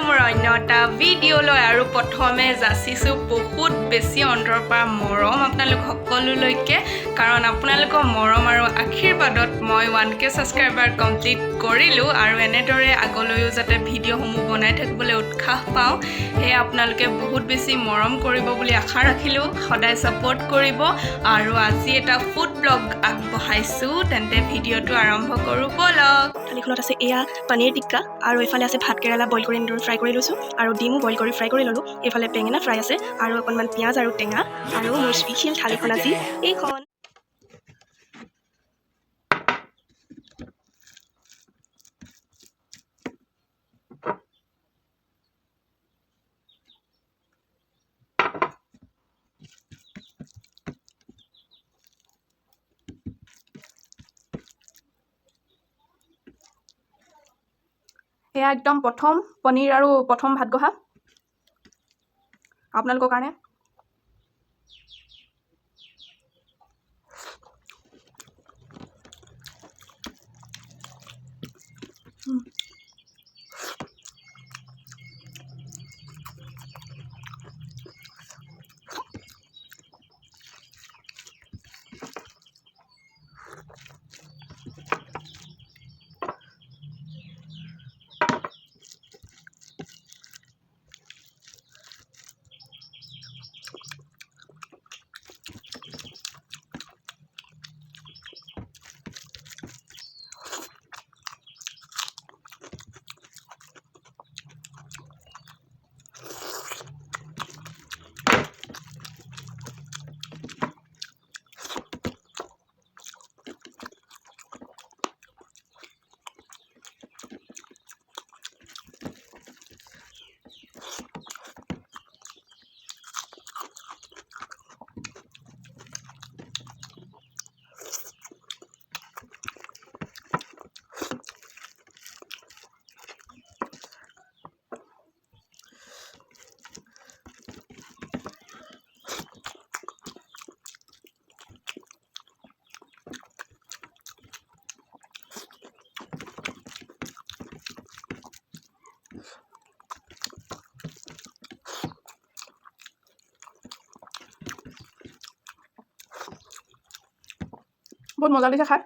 মোৰ অন্য এটা ভিডিঅ' লৈ আৰু প্ৰথমে যাচিছোঁ বহুত বেছি অন্তৰৰ পৰা মৰম আপোনালোক সকলোলৈকে কাৰণ আপোনালোকৰ মৰম আৰু আশীৰ্বাদত মই 1K ছাবস্ক্ৰাইবাৰ কমপ্লিট কৰিলোঁ আৰু এনেদৰে আগলৈও যাতে ভিডিঅ'সমূহ বনাই থাকিবলৈ উৎসাহ পাওঁ সেয়ে আপোনালোকে বহুত বেছি মৰম কৰিব বুলি আশা ৰাখিলোঁ সদায় ছাপোৰ্ট কৰিব আৰু আজি এটা ফুড ব্লগ আগবঢ়াইছোঁ তেন্তে ভিডিঅ'টো আৰম্ভ কৰোঁ বলক থালিখনত আছে এয়া পনীৰ টিক্কা আৰু এফালে আছে ভাত কেৰেলা বইল কৰি এনেদৰে ফ্ৰাই কৰি লৈছোঁ আৰু ডিমো বইল কৰি ফ্ৰাই কৰি ল'লোঁ এইফালে বেঙেনা ফ্ৰাই আছে আৰু অকণমান পিঁয়াজ আৰু টেঙা আৰু মোৰ স্পেচিয়েল থালিখন আজি এইখন এয়া একদম প্ৰথম পনীৰ আৰু প্ৰথম ভাত গঢ়া আপোনালোকৰ কাৰণে বহুত মজা লাগিছে খাই